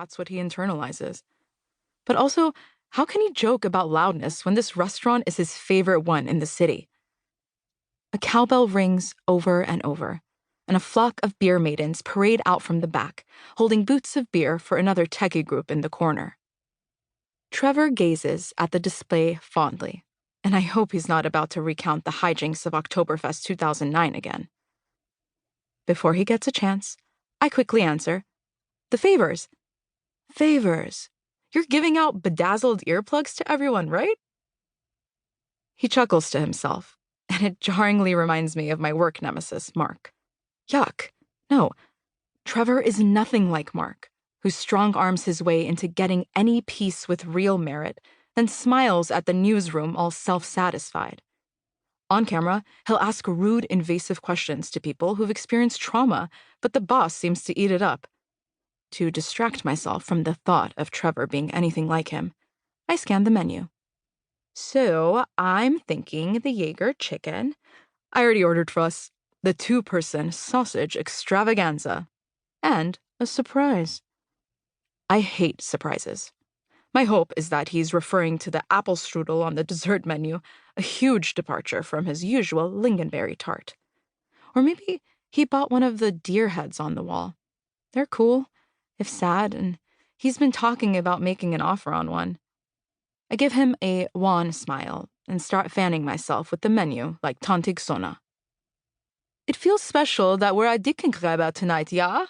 that's what he internalizes. But also, how can he joke about loudness when this restaurant is his favorite one in the city? A cowbell rings over and over, and a flock of beer maidens parade out from the back, holding boots of beer for another techie group in the corner. Trevor gazes at the display fondly, and I hope he's not about to recount the hijinks of Oktoberfest 2009 again. Before he gets a chance, I quickly answer, "The favors." "Favors? You're giving out bedazzled earplugs to everyone, right?" He chuckles to himself, and it jarringly reminds me of my work nemesis, Mark. Yuck. No, Trevor is nothing like Mark, who strong-arms his way into getting any piece with real merit, then smiles at the newsroom all self-satisfied. On camera, he'll ask rude, invasive questions to people who've experienced trauma, but the boss seems to eat it up. To distract myself from the thought of Trevor being anything like him, I scan the menu. So, I'm thinking the Jaeger chicken. I already ordered for us the 2-person sausage extravaganza. And a surprise. I hate surprises. My hope is that he's referring to the apple strudel on the dessert menu, a huge departure from his usual lingonberry tart. Or maybe he bought one of the deer heads on the wall. They're cool, if sad, and he's been talking about making an offer on one. I give him a wan smile and start fanning myself with the menu like Tantig Sona. "It feels special that we're at Dickengräber tonight, ja?"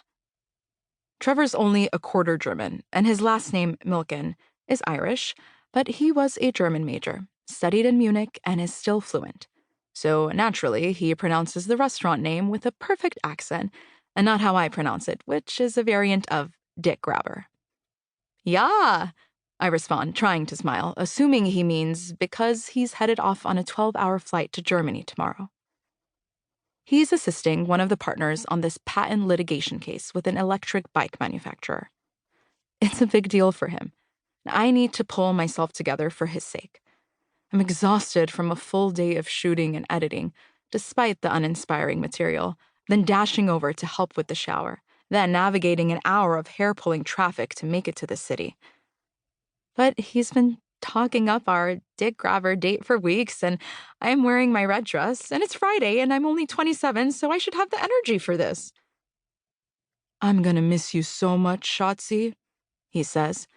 Trevor's only a quarter German, and his last name, Milken, is Irish, but he was a German major, studied in Munich, and is still fluent. So naturally, he pronounces the restaurant name with a perfect accent, and not how I pronounce it, which is a variant of Dick Grabber. "Ja," I respond, trying to smile, assuming he means because he's headed off on a 12-hour flight to Germany tomorrow. He's assisting one of the partners on this patent litigation case with an electric bike manufacturer. It's a big deal for him. I need to pull myself together for his sake. I'm exhausted from a full day of shooting and editing, despite the uninspiring material, then dashing over to help with the shower, then navigating an hour of hair-pulling traffic to make it to the city. But he's been talking up our Dick Grabber date for weeks, and I'm wearing my red dress, and it's Friday, and I'm only 27, so I should have the energy for this. "I'm gonna miss you so much, Shotzi," he says,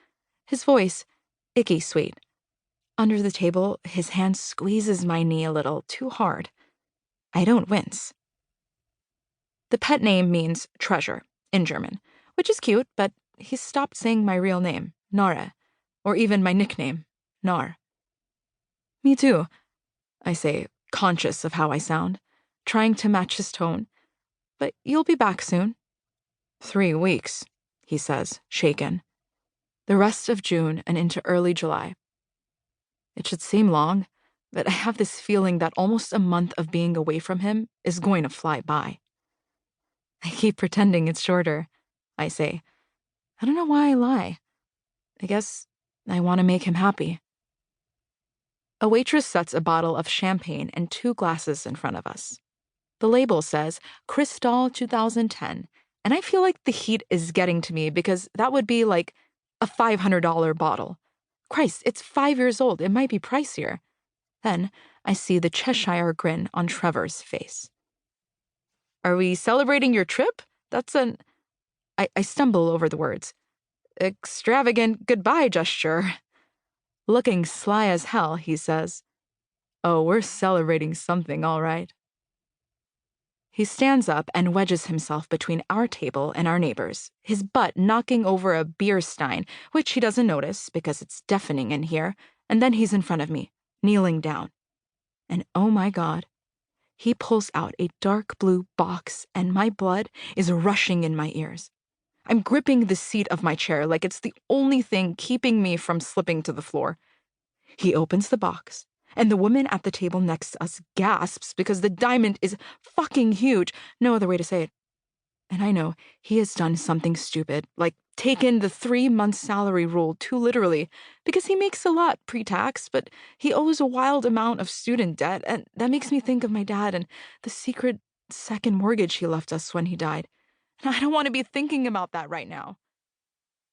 his voice icky sweet. Under the table, his hand squeezes my knee a little too hard. I don't wince. The pet name means treasure in German, which is cute, but he's stopped saying my real name, Nare, or even my nickname, Nar. "Me too," I say, conscious of how I sound, trying to match his tone. "But you'll be back soon." 3 weeks, he says, shaken. The rest of June and into early July. It should seem long, but I have this feeling that almost a month of being away from him is going to fly by. I keep pretending it's shorter, I say. I don't know why I lie. I guess I want to make him happy. A waitress sets a bottle of champagne and 2 glasses in front of us. The label says Cristal 2010, and I feel like the heat is getting to me because that would be like a $500 bottle. Christ, it's 5 years old. It might be pricier. Then I see the Cheshire grin on Trevor's face. "Are we celebrating your trip? That's an..." I stumble over the words. "Extravagant goodbye gesture." Looking sly as hell, he says, "Oh, we're celebrating something, all right." He stands up and wedges himself between our table and our neighbors, his butt knocking over a beer stein, which he doesn't notice because it's deafening in here, and then he's in front of me, kneeling down. And oh my God, he pulls out a dark blue box and my blood is rushing in my ears. I'm gripping the seat of my chair like it's the only thing keeping me from slipping to the floor. He opens the box, and the woman at the table next to us gasps because the diamond is fucking huge. No other way to say it. And I know he has done something stupid, like taken the 3-month salary rule too literally, because he makes a lot pre-tax, but he owes a wild amount of student debt, and that makes me think of my dad and the secret second mortgage he left us when he died. And I don't want to be thinking about that right now.